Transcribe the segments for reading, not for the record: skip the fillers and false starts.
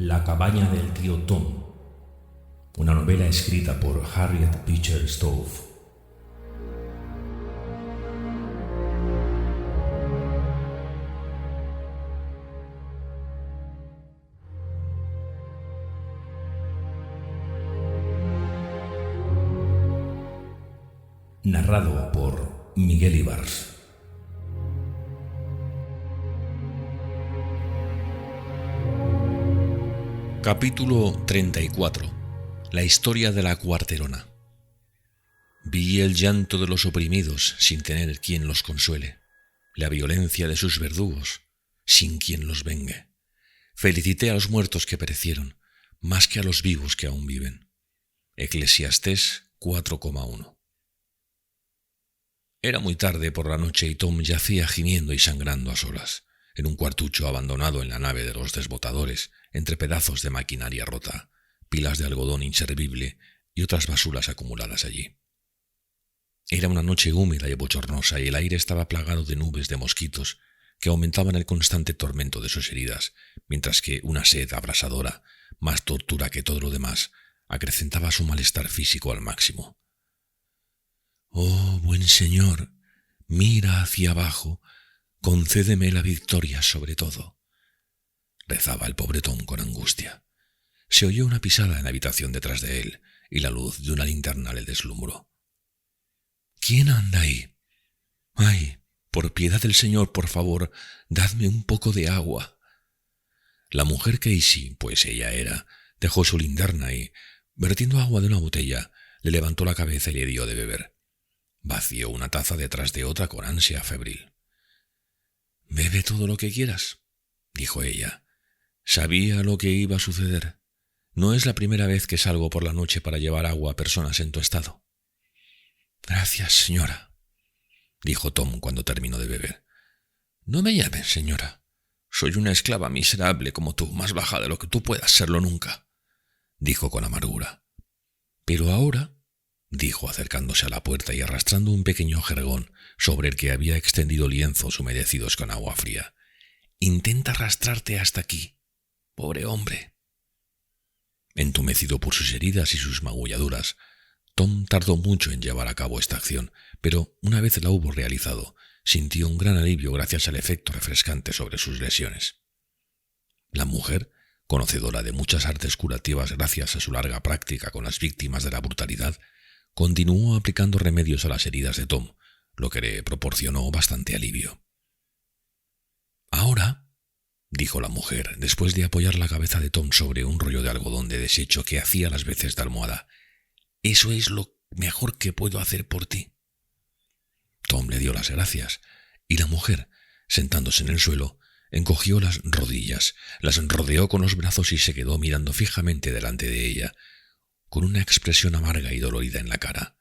La cabaña del tío Tom, una novela escrita por Harriet Beecher Stowe. Narrado por Miguel Ibars. Capítulo 34. La historia de la cuarterona. Vi el llanto de los oprimidos sin tener quien los consuele, la violencia de sus verdugos sin quien los vengue. Felicité a los muertos que perecieron, más que a los vivos que aún viven. Eclesiastés 4,1. Era muy tarde por la noche y Tom yacía gimiendo y sangrando a solas, en un cuartucho abandonado en la nave de los desbotadores, entre pedazos de maquinaria rota, pilas de algodón inservible y otras basuras acumuladas allí. Era una noche húmeda y bochornosa y el aire estaba plagado de nubes de mosquitos que aumentaban el constante tormento de sus heridas, mientras que una sed abrasadora, más tortura que todo lo demás, acrecentaba su malestar físico al máximo. «Oh, buen Señor, mira hacia abajo, concédeme la victoria sobre todo», rezaba el pobre Tom con angustia. Se oyó una pisada en la habitación detrás de él y la luz de una linterna le deslumbró. «¿Quién anda ahí? ¡Ay, por piedad del Señor, por favor, dadme un poco de agua!». La mujer Casey, pues ella era, dejó su linterna y, vertiendo agua de una botella, le levantó la cabeza y le dio de beber. Vació una taza detrás de otra con ansia febril. «Bebe todo lo que quieras», dijo ella. Sabía lo que iba a suceder. No es la primera vez que salgo por la noche para llevar agua a personas en tu estado. «Gracias, señora», dijo Tom cuando terminó de beber. «No me llames, señora. Soy una esclava miserable como tú, más baja de lo que tú puedas serlo nunca», dijo con amargura. «Pero ahora», dijo acercándose a la puerta y arrastrando un pequeño jergón sobre el que había extendido lienzos humedecidos con agua fría, «intenta arrastrarte hasta aquí, pobre hombre». Entumecido por sus heridas y sus magulladuras, Tom tardó mucho en llevar a cabo esta acción, pero una vez la hubo realizado, sintió un gran alivio gracias al efecto refrescante sobre sus lesiones. La mujer, conocedora de muchas artes curativas gracias a su larga práctica con las víctimas de la brutalidad, continuó aplicando remedios a las heridas de Tom, lo que le proporcionó bastante alivio. «Ahora», dijo la mujer, después de apoyar la cabeza de Tom sobre un rollo de algodón de desecho que hacía las veces de almohada, «eso es lo mejor que puedo hacer por ti». Tom le dio las gracias, y la mujer, sentándose en el suelo, encogió las rodillas, las rodeó con los brazos y se quedó mirando fijamente delante de ella, con una expresión amarga y dolorida en la cara.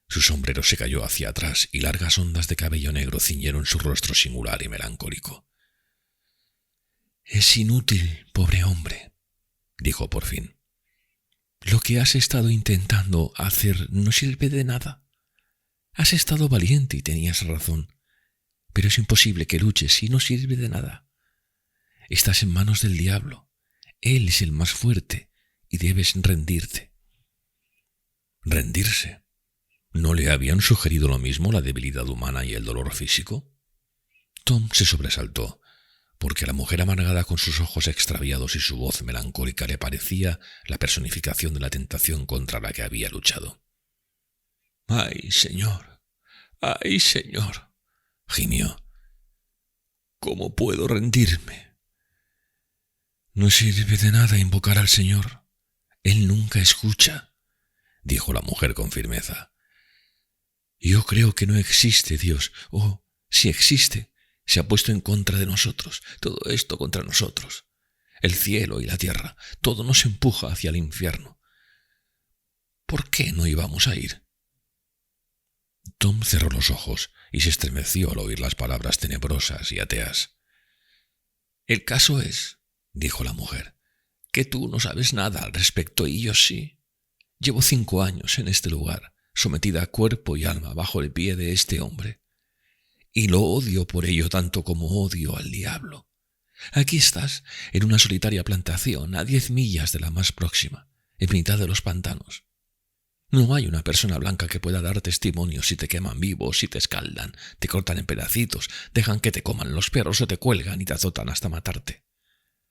Su sombrero se cayó hacia atrás y largas ondas de cabello negro ciñeron su rostro singular y melancólico. «Es inútil, pobre hombre», dijo por fin. «Lo que has estado intentando hacer no sirve de nada. Has estado valiente y tenías razón, pero es imposible que luches y no sirve de nada. Estás en manos del diablo. Él es el más fuerte y debes rendirte». ¿Rendirse? ¿No le habían sugerido lo mismo la debilidad humana y el dolor físico? Tom se sobresaltó, porque la mujer amargada con sus ojos extraviados y su voz melancólica le parecía la personificación de la tentación contra la que había luchado. «¡Ay, señor! ¡Ay, señor!», gimió. «¿Cómo puedo rendirme?». «No sirve de nada invocar al Señor. Él nunca escucha», dijo la mujer con firmeza. «Yo creo que no existe Dios. Oh, si existe, se ha puesto en contra de nosotros. Todo esto contra nosotros. El cielo y la tierra, todo nos empuja hacia el infierno. ¿Por qué no íbamos a ir?». Tom cerró los ojos y se estremeció al oír las palabras tenebrosas y ateas. «El caso es», dijo la mujer, «que tú no sabes nada al respecto y yo sí. Llevo 5 años en este lugar, sometida a cuerpo y alma bajo el pie de este hombre. Y lo odio por ello tanto como odio al diablo. Aquí estás, en una solitaria plantación, a 10 millas de la más próxima, en mitad de los pantanos. No hay una persona blanca que pueda dar testimonio si te queman vivo, si te escaldan, te cortan en pedacitos, dejan que te coman los perros o te cuelgan y te azotan hasta matarte.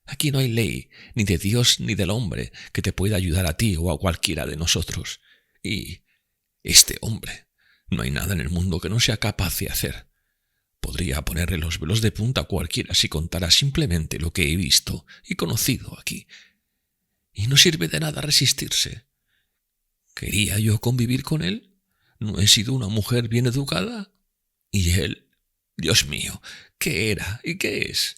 Aquí no hay ley, ni de Dios ni del hombre, que te pueda ayudar a ti o a cualquiera de nosotros. Y este hombre, no hay nada en el mundo que no sea capaz de hacer. Podría ponerle los velos de punta a cualquiera si contara simplemente lo que he visto y conocido aquí. Y no sirve de nada resistirse. ¿Quería yo convivir con él? ¿No he sido una mujer bien educada? Y él, Dios mío, ¿qué era y qué es?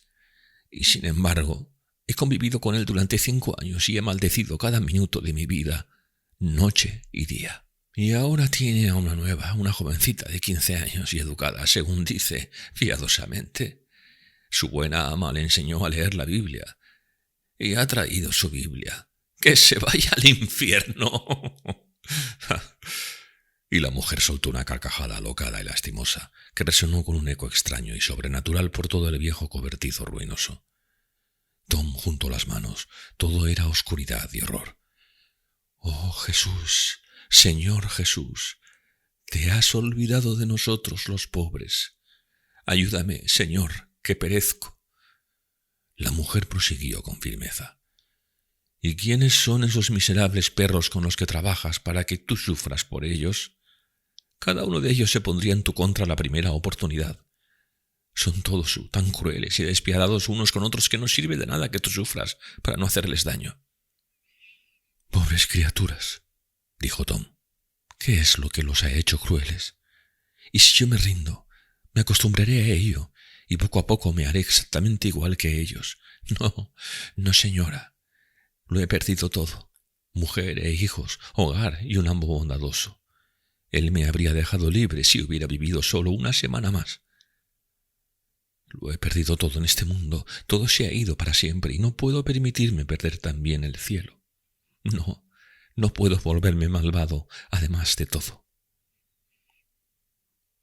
Y sin embargo, he convivido con él durante 5 años y he maldecido cada minuto de mi vida, noche y día. Y ahora tiene a una nueva, una jovencita de 15 años y educada, según dice, piadosamente. Su buena ama le enseñó a leer la Biblia y ha traído su Biblia. ¡Que se vaya al infierno! Y la mujer soltó una carcajada alocada y lastimosa, que resonó con un eco extraño y sobrenatural por todo el viejo cobertizo ruinoso. Tom juntó las manos. Todo era oscuridad y horror. «Oh, Jesús, Señor Jesús, te has olvidado de nosotros los pobres. Ayúdame, Señor, que perezco». La mujer prosiguió con firmeza. «¿Y quiénes son esos miserables perros con los que trabajas para que tú sufras por ellos? Cada uno de ellos se pondría en tu contra a la primera oportunidad. Son todos tan crueles y despiadados unos con otros que no sirve de nada que tú sufras para no hacerles daño». «Pobres criaturas», dijo Tom. «¿Qué es lo que los ha hecho crueles? Y si yo me rindo, me acostumbraré a ello y poco a poco me haré exactamente igual que ellos. No, señora. Lo he perdido todo, mujer e hijos, hogar y un amo bondadoso. Él me habría dejado libre si hubiera vivido solo una semana más. Lo he perdido todo en este mundo, todo se ha ido para siempre y no puedo permitirme perder también el cielo. No puedo volverme malvado, además de todo».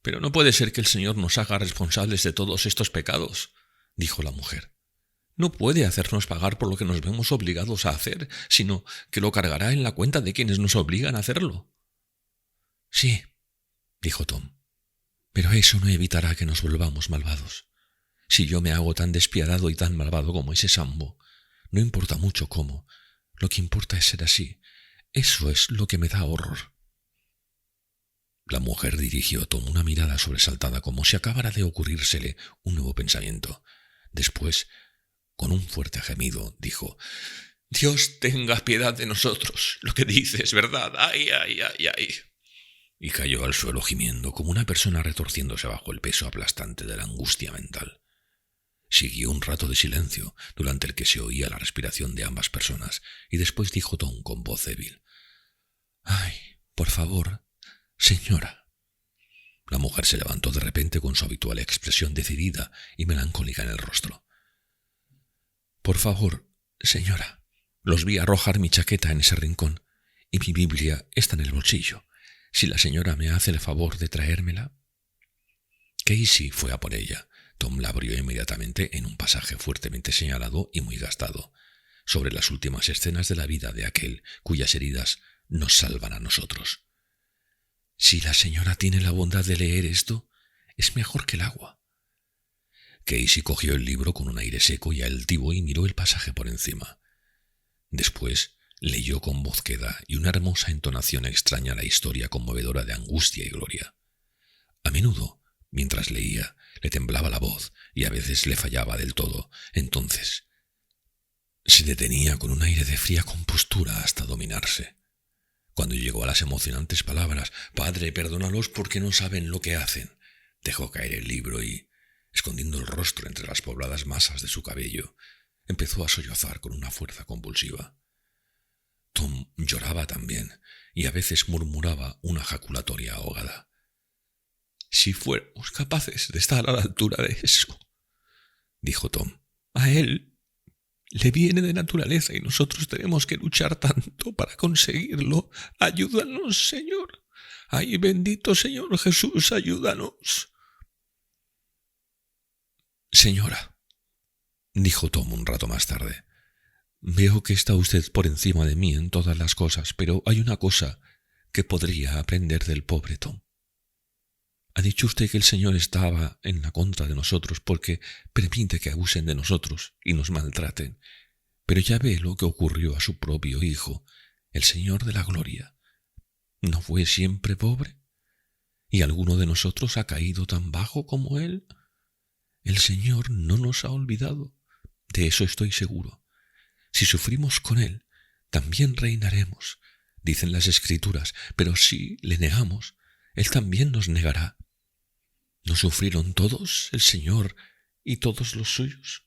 «Pero no puede ser que el Señor nos haga responsables de todos estos pecados», dijo la mujer. «No puede hacernos pagar por lo que nos vemos obligados a hacer, sino que lo cargará en la cuenta de quienes nos obligan a hacerlo». «Sí», dijo Tom, «pero eso no evitará que nos volvamos malvados. Si yo me hago tan despiadado y tan malvado como ese Sambo, no importa mucho cómo, lo que importa es ser así. Eso es lo que me da horror». La mujer dirigió a Tom una mirada sobresaltada como si acabara de ocurrírsele un nuevo pensamiento. Después, con un fuerte gemido, dijo: «Dios tenga piedad de nosotros. Lo que dices es verdad. ¡Ay, ay, ay, ay!» Y cayó al suelo gimiendo como una persona retorciéndose bajo el peso aplastante de la angustia mental. Siguió un rato de silencio, durante el que se oía la respiración de ambas personas, y después dijo Tom con voz débil: «Ay, por favor, señora». La mujer se levantó de repente con su habitual expresión decidida y melancólica en el rostro. «Por favor, señora, los vi arrojar mi chaqueta en ese rincón y mi Biblia está en el bolsillo. Si la señora me hace el favor de traérmela». Casey fue a por ella. Tom la abrió inmediatamente en un pasaje fuertemente señalado y muy gastado, sobre las últimas escenas de la vida de aquel cuyas heridas nos salvan a nosotros. «Si la señora tiene la bondad de leer esto, es mejor que el agua». Casey cogió el libro con un aire seco y altivo y miró el pasaje por encima. Después leyó con voz queda y una hermosa entonación extraña la historia conmovedora de angustia y gloria. A menudo, mientras leía, le temblaba la voz y a veces le fallaba del todo. Entonces se detenía con un aire de fría compostura hasta dominarse. Cuando llegó a las emocionantes palabras: «Padre, perdónalos porque no saben lo que hacen», dejó caer el libro y, escondiendo el rostro entre las pobladas masas de su cabello, empezó a sollozar con una fuerza convulsiva. Tom lloraba también y a veces murmuraba una jaculatoria ahogada. «Si fuéramos capaces de estar a la altura de eso», dijo Tom. «A él le viene de naturaleza y nosotros tenemos que luchar tanto para conseguirlo. Ayúdanos, Señor. Ay, bendito Señor Jesús, ayúdanos». «Señora», dijo Tom un rato más tarde. Veo que está usted por encima de mí en todas las cosas, pero hay una cosa que podría aprender del pobre Tom. Ha dicho usted que el Señor estaba en la contra de nosotros porque permite que abusen de nosotros y nos maltraten. Pero ya ve lo que ocurrió a su propio Hijo, el Señor de la Gloria. ¿No fue siempre pobre? ¿Y alguno de nosotros ha caído tan bajo como Él? El Señor no nos ha olvidado. De eso estoy seguro. Si sufrimos con Él, también reinaremos, dicen las Escrituras, pero si le negamos, Él también nos negará. ¿No sufrieron todos el Señor y todos los suyos?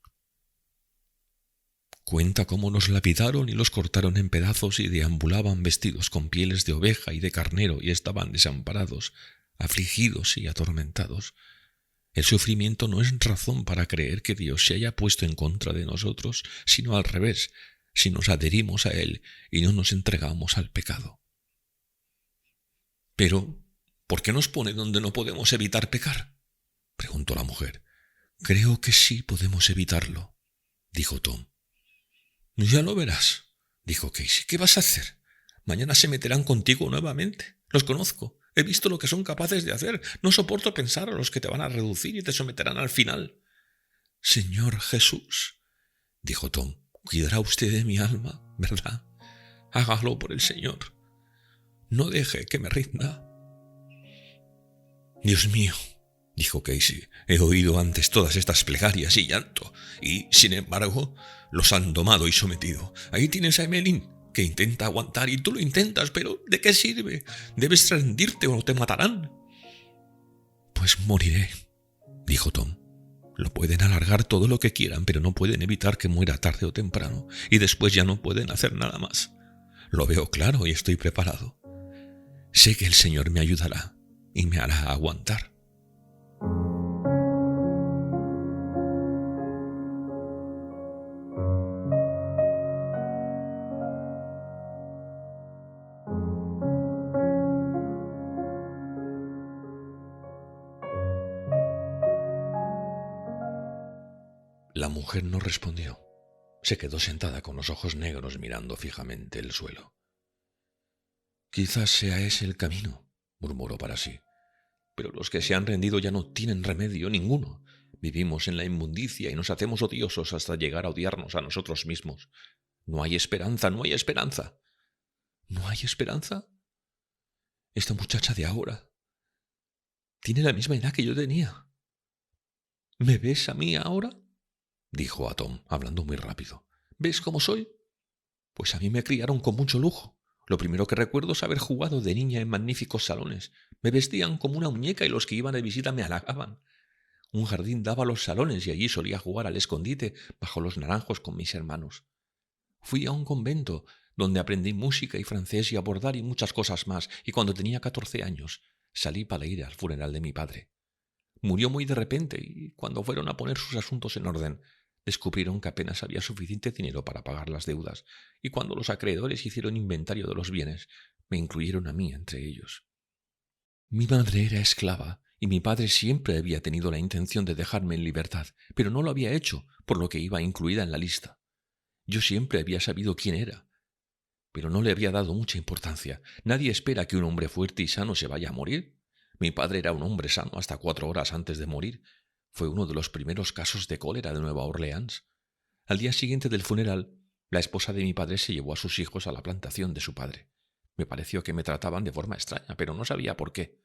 Cuenta cómo los lapidaron y los cortaron en pedazos y deambulaban vestidos con pieles de oveja y de carnero y estaban desamparados, afligidos y atormentados. El sufrimiento no es razón para creer que Dios se haya puesto en contra de nosotros, sino al revés, si nos adherimos a Él y no nos entregamos al pecado. Pero, ¿por qué nos pone donde no podemos evitar pecar?, preguntó la mujer. Creo que sí podemos evitarlo, dijo Tom. Ya lo verás, dijo Casey. ¿Qué vas a hacer? Mañana se meterán contigo nuevamente. Los conozco. He visto lo que son capaces de hacer. No soporto pensar a los que te van a reducir y te someterán al final. Señor Jesús, dijo Tom, cuidará usted de mi alma, ¿verdad? Hágalo por el Señor. No deje que me rinda. Dios mío, dijo Casey, he oído antes todas estas plegarias y llanto, y, sin embargo, los han domado y sometido. Ahí tienes a Emmeline, que intenta aguantar, y tú lo intentas, pero ¿de qué sirve? Debes rendirte o te matarán. Pues moriré, dijo Tom. Lo pueden alargar todo lo que quieran, pero no pueden evitar que muera tarde o temprano, y después ya no pueden hacer nada más. Lo veo claro y estoy preparado. Sé que el Señor me ayudará y me hará aguantar. La mujer no respondió. Se quedó sentada con los ojos negros mirando fijamente el suelo. Quizás sea ese el camino, murmuró para sí. Pero los que se han rendido ya no tienen remedio ninguno. Vivimos en la inmundicia y nos hacemos odiosos hasta llegar a odiarnos a nosotros mismos. No hay esperanza, no hay esperanza. ¿No hay esperanza? Esta muchacha de ahora tiene la misma edad que yo tenía. ¿Me ves a mí ahora?, dijo a Tom, hablando muy rápido. ¿Ves cómo soy? Pues a mí me criaron con mucho lujo. Lo primero que recuerdo es haber jugado de niña en magníficos salones. Me vestían como una muñeca y los que iban de visita me halagaban. Un jardín daba a los salones y allí solía jugar al escondite bajo los naranjos con mis hermanos. Fui a un convento donde aprendí música y francés y a bordar y muchas cosas más, y cuando tenía 14 años salí para ir al funeral de mi padre. Murió muy de repente y cuando fueron a poner sus asuntos en orden, descubrieron que apenas había suficiente dinero para pagar las deudas, y cuando los acreedores hicieron inventario de los bienes, me incluyeron a mí entre ellos. Mi madre era esclava, y mi padre siempre había tenido la intención de dejarme en libertad, pero no lo había hecho, por lo que iba incluida en la lista. Yo siempre había sabido quién era, pero no le había dado mucha importancia. Nadie espera que un hombre fuerte y sano se vaya a morir. Mi padre era un hombre sano hasta 4 horas antes de morir. Fue uno de los primeros casos de cólera de Nueva Orleans. Al día siguiente del funeral, la esposa de mi padre se llevó a sus hijos a la plantación de su padre. Me pareció que me trataban de forma extraña, pero no sabía por qué.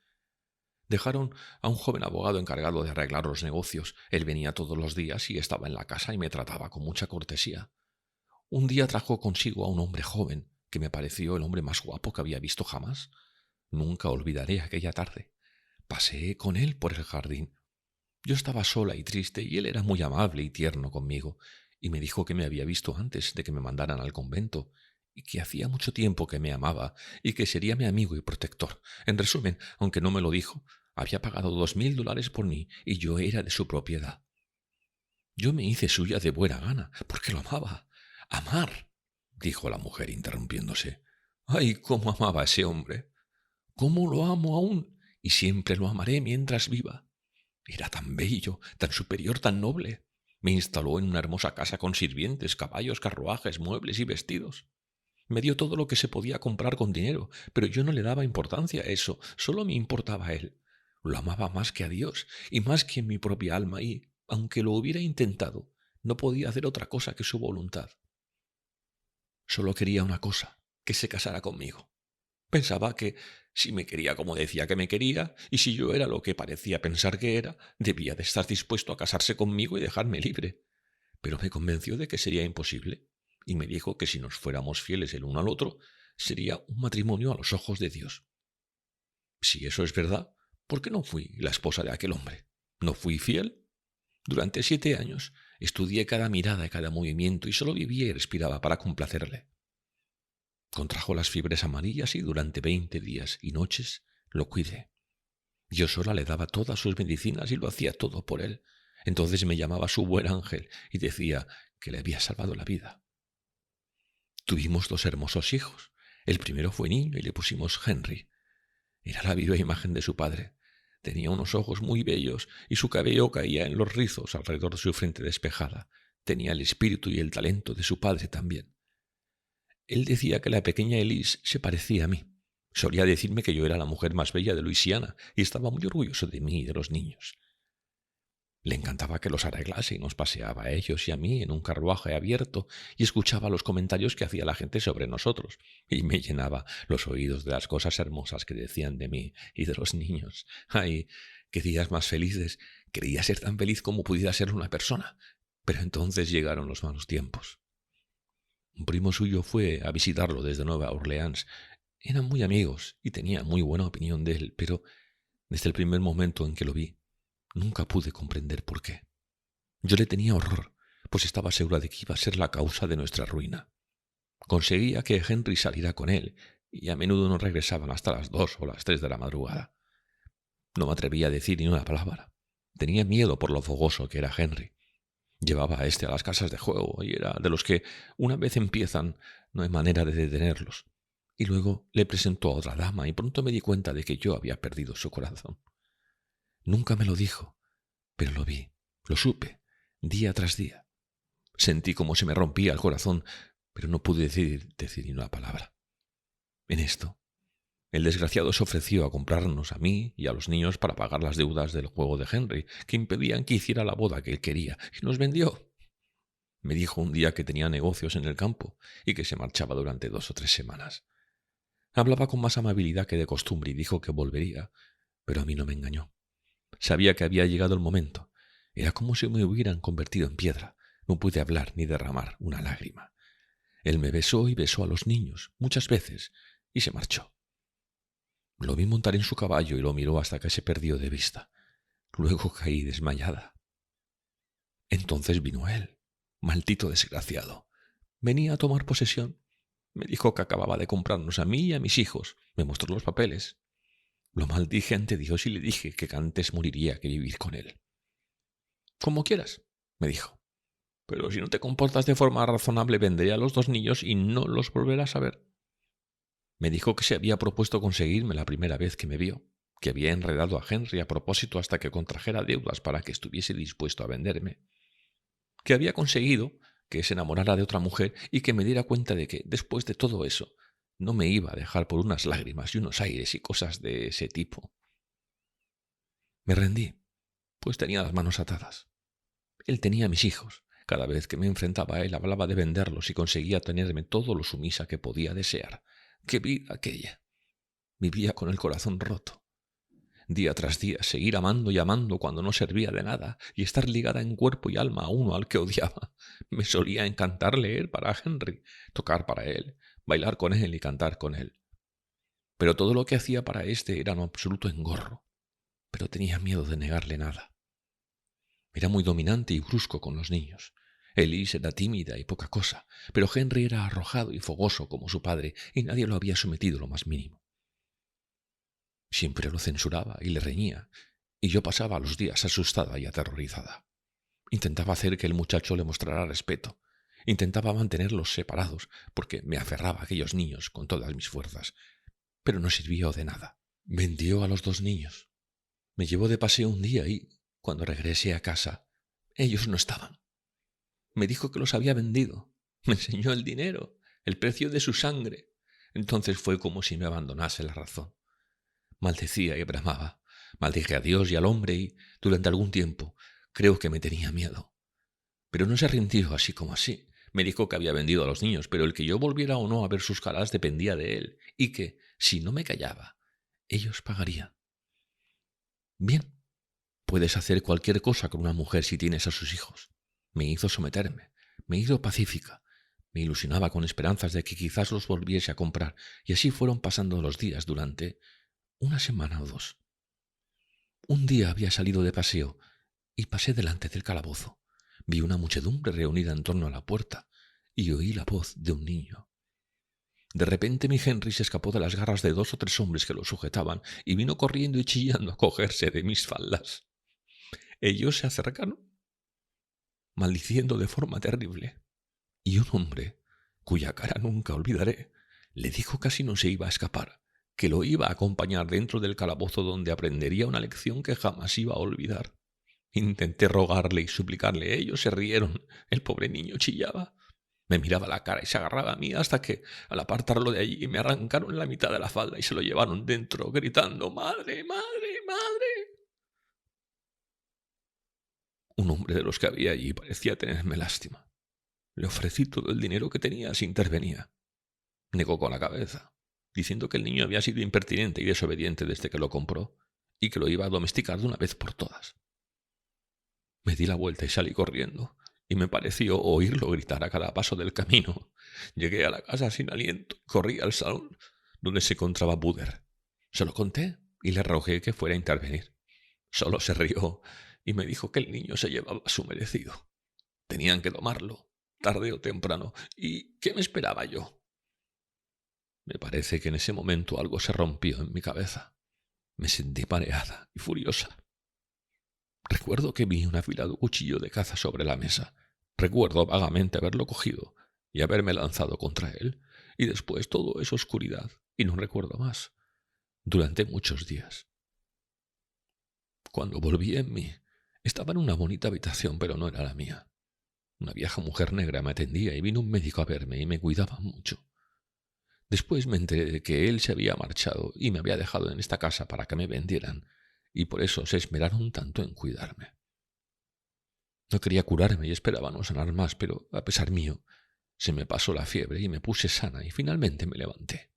Dejaron a un joven abogado encargado de arreglar los negocios. Él venía todos los días y estaba en la casa y me trataba con mucha cortesía. Un día trajo consigo a un hombre joven, que me pareció el hombre más guapo que había visto jamás. Nunca olvidaré aquella tarde. Paseé con él por el jardín. Yo estaba sola y triste y él era muy amable y tierno conmigo, y me dijo que me había visto antes de que me mandaran al convento, y que hacía mucho tiempo que me amaba y que sería mi amigo y protector. En resumen, aunque no me lo dijo, había pagado $2,000 por mí y yo era de su propiedad. Yo me hice suya de buena gana, porque lo amaba. «Amar», dijo la mujer interrumpiéndose. «¡Ay, cómo amaba a ese hombre! ¡Cómo lo amo aún! Y siempre lo amaré mientras viva. Era tan bello, tan superior, tan noble. Me instaló en una hermosa casa con sirvientes, caballos, carruajes, muebles y vestidos. Me dio todo lo que se podía comprar con dinero, pero yo no le daba importancia a eso, solo me importaba a él. Lo amaba más que a Dios y más que en mi propia alma y, aunque lo hubiera intentado, no podía hacer otra cosa que su voluntad. Solo quería una cosa, que se casara conmigo. Pensaba que si me quería como decía que me quería, y si yo era lo que parecía pensar que era, debía de estar dispuesto a casarse conmigo y dejarme libre. Pero me convenció de que sería imposible, y me dijo que si nos fuéramos fieles el uno al otro, sería un matrimonio a los ojos de Dios. Si eso es verdad, ¿por qué no fui la esposa de aquel hombre? ¿No fui fiel? Durante 7 años estudié cada mirada y cada movimiento y solo vivía y respiraba para complacerle. Contrajo las fiebres amarillas y durante 20 días y noches lo cuidé. Yo sola le daba todas sus medicinas y lo hacía todo por él. Entonces me llamaba su buen ángel y decía que le había salvado la vida. Tuvimos 2 hermosos hijos. El primero fue niño y le pusimos Henry. Era la viva imagen de su padre. Tenía unos ojos muy bellos y su cabello caía en los rizos alrededor de su frente despejada. Tenía el espíritu y el talento de su padre también. Él decía que la pequeña Elise se parecía a mí. Solía decirme que yo era la mujer más bella de Luisiana y estaba muy orgulloso de mí y de los niños. Le encantaba que los arreglase y nos paseaba a ellos y a mí en un carruaje abierto y escuchaba los comentarios que hacía la gente sobre nosotros y me llenaba los oídos de las cosas hermosas que decían de mí y de los niños. ¡Ay, qué días más felices! Quería ser tan feliz como pudiera ser una persona. Pero entonces llegaron los malos tiempos. Un primo suyo fue a visitarlo desde Nueva Orleans. Eran muy amigos y tenía muy buena opinión de él, pero desde el primer momento en que lo vi, nunca pude comprender por qué. Yo le tenía horror, pues estaba segura de que iba a ser la causa de nuestra ruina. Conseguía que Henry saliera con él, y a menudo no regresaban hasta las 2 o las 3 de la madrugada. No me atrevía a decir ni una palabra. Tenía miedo por lo fogoso que era Henry. Llevaba a a las casas de juego y era de los que, una vez empiezan, no hay manera de detenerlos. Y luego le presentó a otra dama y pronto me di cuenta de que yo había perdido su corazón. Nunca me lo dijo, pero lo vi, lo supe, día tras día. Sentí como se me rompía el corazón, pero no pude decir ni una palabra. En esto, el desgraciado se ofreció a comprarnos a mí y a los niños para pagar las deudas del juego de Henry, que impedían que hiciera la boda que él quería, y nos vendió. Me dijo un día que tenía negocios en el campo y que se marchaba durante 2 o 3 semanas. Hablaba con más amabilidad que de costumbre y dijo que volvería, pero a mí no me engañó. Sabía que había llegado el momento. Era como si me hubieran convertido en piedra. No pude hablar ni derramar una lágrima. Él me besó y besó a los niños, muchas veces, y se marchó. Lo vi montar en su caballo y lo miró hasta que se perdió de vista. Luego caí desmayada. Entonces vino él, maldito desgraciado. Venía a tomar posesión. Me dijo que acababa de comprarnos a mí y a mis hijos. Me mostró los papeles. Lo maldije ante Dios y le dije que antes moriría que vivir con él. Como quieras, me dijo. Pero si no te comportas de forma razonable, venderé a los 2 niños y no los volverás a ver. Me dijo que se había propuesto conseguirme la primera vez que me vio, que había enredado a Henry a propósito hasta que contrajera deudas para que estuviese dispuesto a venderme, que había conseguido que se enamorara de otra mujer y que me diera cuenta de que, después de todo eso, no me iba a dejar por unas lágrimas y unos aires y cosas de ese tipo. Me rendí, pues tenía las manos atadas. Él tenía a mis hijos. Cada vez que me enfrentaba a él hablaba de venderlos y conseguía tenerme todo lo sumisa que podía desear. ¡Qué vida aquella! Vivía con el corazón roto. Día tras día seguir amando y amando cuando no servía de nada y estar ligada en cuerpo y alma a uno al que odiaba. Me solía encantar leer para Henry, tocar para él, bailar con él y cantar con él. Pero todo lo que hacía para éste era un absoluto engorro. Pero tenía miedo de negarle nada. Era muy dominante y brusco con los niños. Elise era tímida y poca cosa, pero Henry era arrojado y fogoso como su padre y nadie lo había sometido lo más mínimo. Siempre lo censuraba y le reñía, y yo pasaba los días asustada y aterrorizada. Intentaba hacer que el muchacho le mostrara respeto. Intentaba mantenerlos separados, porque me aferraba a aquellos niños con todas mis fuerzas. Pero no sirvió de nada. Vendió a los 2 niños. Me llevó de paseo un día y, cuando regresé a casa, ellos no estaban. Me dijo que los había vendido. Me enseñó el dinero, el precio de su sangre. Entonces fue como si me abandonase la razón. Maldecía y bramaba. Maldije a Dios y al hombre y, durante algún tiempo, creo que me tenía miedo. Pero no se rindió así como así. Me dijo que había vendido a los niños, pero el que yo volviera o no a ver sus caras dependía de él, y que, si no me callaba, ellos pagarían. Bien, puedes hacer cualquier cosa con una mujer si tienes a sus hijos. Me hizo someterme, me hizo pacífica, me ilusionaba con esperanzas de que quizás los volviese a comprar, y así fueron pasando los días durante una semana o dos. Un día había salido de paseo y pasé delante del calabozo. Vi una muchedumbre reunida en torno a la puerta y oí la voz de un niño. De repente mi Henry se escapó de las garras de 2 o 3 hombres que lo sujetaban y vino corriendo y chillando a cogerse de mis faldas. Ellos se acercaron, maldiciendo de forma terrible, y un hombre, cuya cara nunca olvidaré, le dijo casi no se iba a escapar, que lo iba a acompañar dentro del calabozo donde aprendería una lección que jamás iba a olvidar. Intenté rogarle y suplicarle. Ellos se rieron. El pobre niño chillaba. Me miraba la cara y se agarraba a mí hasta que, al apartarlo de allí, me arrancaron la mitad de la falda y se lo llevaron dentro, gritando «¡Madre, madre, madre!». Un hombre de los que había allí parecía tenerme lástima. Le ofrecí todo el dinero que tenía si intervenía. Negó con la cabeza, diciendo que el niño había sido impertinente y desobediente desde que lo compró y que lo iba a domesticar de una vez por todas. Me di la vuelta y salí corriendo, y me pareció oírlo gritar a cada paso del camino. Llegué a la casa sin aliento y corrí al salón donde se encontraba Buder. Se lo conté y le rogué que fuera a intervenir. Solo se rió y me dijo que el niño se llevaba su merecido. Tenían que tomarlo, tarde o temprano. ¿Y qué me esperaba yo? Me parece que en ese momento algo se rompió en mi cabeza. Me sentí mareada y furiosa. Recuerdo que vi un afilado cuchillo de caza sobre la mesa. Recuerdo vagamente haberlo cogido y haberme lanzado contra él, y después todo es oscuridad, y no recuerdo más, durante muchos días. Cuando volví en mí, estaba en una bonita habitación, pero no era la mía. Una vieja mujer negra me atendía y vino un médico a verme y me cuidaba mucho. Después me enteré de que él se había marchado y me había dejado en esta casa para que me vendieran, y por eso se esmeraron tanto en cuidarme. No quería curarme y esperaba no sanar más, pero, a pesar mío, se me pasó la fiebre y me puse sana y finalmente me levanté.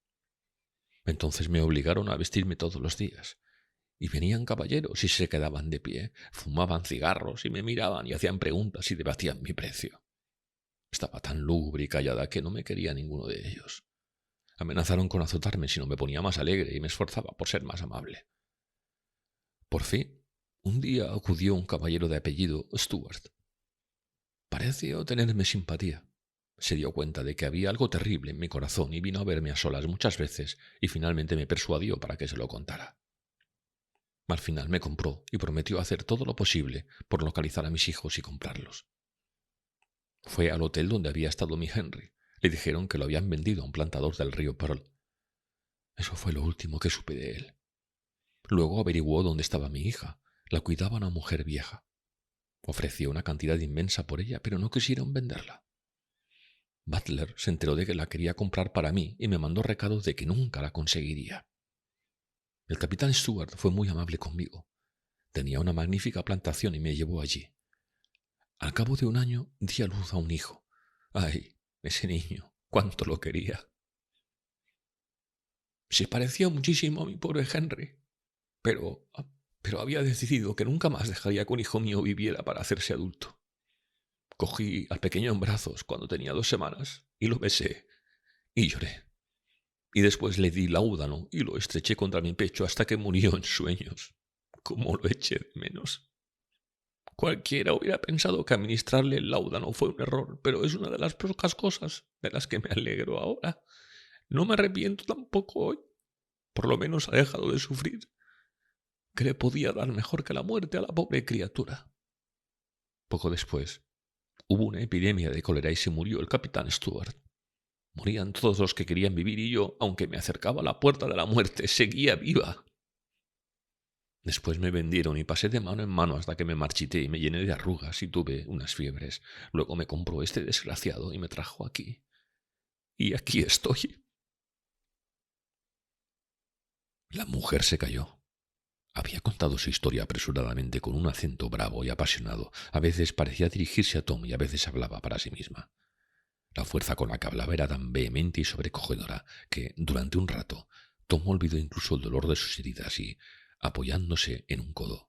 Entonces me obligaron a vestirme todos los días, y venían caballeros y se quedaban de pie, fumaban cigarros y me miraban y hacían preguntas y debatían mi precio. Estaba tan lúgubre y callada que no me quería ninguno de ellos. Amenazaron con azotarme si no me ponía más alegre y me esforzaba por ser más amable. Por fin, un día acudió un caballero de apellido Stuart. Pareció tenerme simpatía. Se dio cuenta de que había algo terrible en mi corazón y vino a verme a solas muchas veces y finalmente me persuadió para que se lo contara. Al final me compró y prometió hacer todo lo posible por localizar a mis hijos y comprarlos. Fue al hotel donde había estado mi Henry. Le dijeron que lo habían vendido a un plantador del río Pearl. Eso fue lo último que supe de él. Luego averiguó dónde estaba mi hija. La cuidaba una mujer vieja. Ofreció una cantidad inmensa por ella, pero no quisieron venderla. Butler se enteró de que la quería comprar para mí y me mandó recados de que nunca la conseguiría. El capitán Stuart fue muy amable conmigo. Tenía una magnífica plantación y me llevó allí. Al cabo de un año di a luz a un hijo. ¡Ay, ese niño! ¡Cuánto lo quería! Se parecía muchísimo a mi pobre Henry, pero había decidido que nunca más dejaría que un hijo mío viviera para hacerse adulto. Cogí al pequeño en brazos cuando tenía 2 semanas y lo besé y lloré. Y después le di láudano y lo estreché contra mi pecho hasta que murió en sueños. ¿Cómo lo eché de menos? Cualquiera hubiera pensado que administrarle el láudano fue un error, pero es una de las pocas cosas de las que me alegro ahora. No me arrepiento tampoco hoy. Por lo menos ha dejado de sufrir. ¿Qué le podía dar mejor que la muerte a la pobre criatura? Poco después, hubo una epidemia de cólera y se murió el capitán Stuart. Morían todos los que querían vivir y yo, aunque me acercaba a la puerta de la muerte, seguía viva. Después me vendieron y pasé de mano en mano hasta que me marchité y me llené de arrugas y tuve unas fiebres. Luego me compró este desgraciado y me trajo aquí. Y aquí estoy. La mujer se calló. Había contado su historia apresuradamente con un acento bravo y apasionado. A veces parecía dirigirse a Tom y a veces hablaba para sí misma. La fuerza con la que hablaba era tan vehemente y sobrecogedora que, durante un rato, Tom olvidó incluso el dolor de sus heridas y, apoyándose en un codo,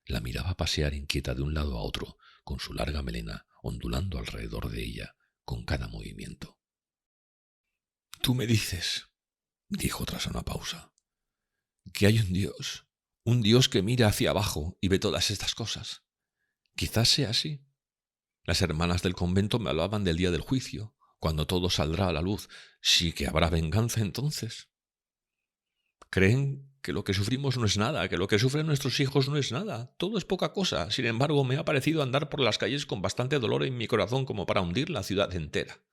la miraba pasear inquieta de un lado a otro, con su larga melena ondulando alrededor de ella con cada movimiento. «Tú me dices», dijo tras una pausa, «que hay un Dios que mira hacia abajo y ve todas estas cosas. Quizás sea así. Las hermanas del convento me hablaban del día del juicio, cuando todo saldrá a la luz. Sí que habrá venganza entonces. Creen que lo que sufrimos no es nada, que lo que sufren nuestros hijos no es nada. Todo es poca cosa. Sin embargo, me ha parecido andar por las calles con bastante dolor en mi corazón como para hundir la ciudad entera.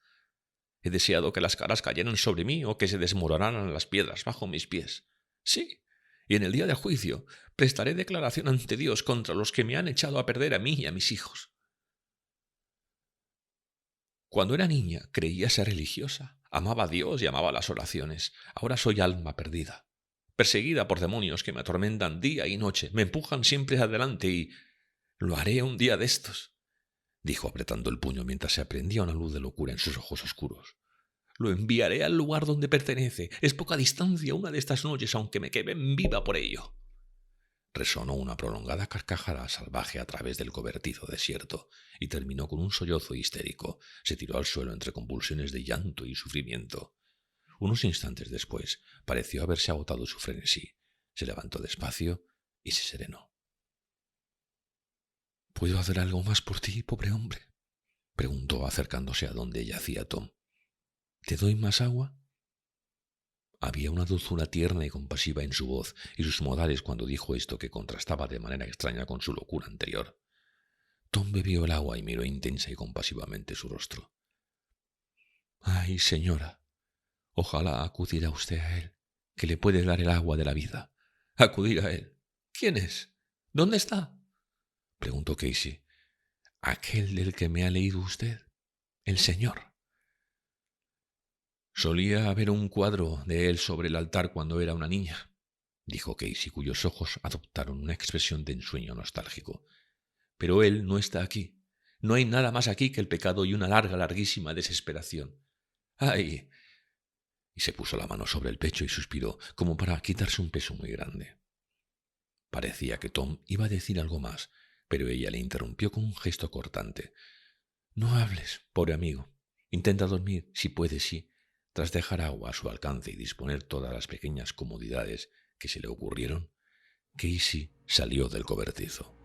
He deseado que las caras cayeran sobre mí o que se desmoronaran las piedras bajo mis pies. Sí, y en el día del juicio prestaré declaración ante Dios contra los que me han echado a perder a mí y a mis hijos. Cuando era niña creía ser religiosa, amaba a Dios y amaba las oraciones. Ahora soy alma perdida, perseguida por demonios que me atormentan día y noche, me empujan siempre adelante y lo haré un día de estos, dijo apretando el puño mientras se prendía una luz de locura en sus ojos oscuros. Lo enviaré al lugar donde pertenece. Es poca distancia una de estas noches, aunque me quemen viva por ello. Resonó una prolongada carcajada salvaje a través del cobertizo desierto y terminó con un sollozo histérico. Se tiró al suelo entre convulsiones de llanto y sufrimiento. Unos instantes después pareció haberse agotado su frenesí. Se levantó despacio y se serenó. —¿Puedo hacer algo más por ti, pobre hombre? —preguntó acercándose a donde yacía Tom. —¿Te doy más agua? Había una dulzura tierna y compasiva en su voz y sus modales cuando dijo esto que contrastaba de manera extraña con su locura anterior. Tom bebió el agua y miró intensa y compasivamente su rostro. —Ay, señora, ojalá acudiera usted a él, que le puede dar el agua de la vida. —¿Acudir a él? ¿Quién es? ¿Dónde está? —preguntó Casey. —Aquel del que me ha leído usted, el Señor. Solía haber un cuadro de él sobre el altar cuando era una niña, dijo Casey, cuyos ojos adoptaron una expresión de ensueño nostálgico. Pero él no está aquí. No hay nada más aquí que el pecado y una larguísima desesperación. ¡Ay! Y se puso la mano sobre el pecho y suspiró, como para quitarse un peso muy grande. Parecía que Tom iba a decir algo más, pero ella le interrumpió con un gesto cortante. No hables, pobre amigo. Intenta dormir, si puedes, sí. Tras dejar agua a su alcance y disponer todas las pequeñas comodidades que se le ocurrieron, Casey salió del cobertizo.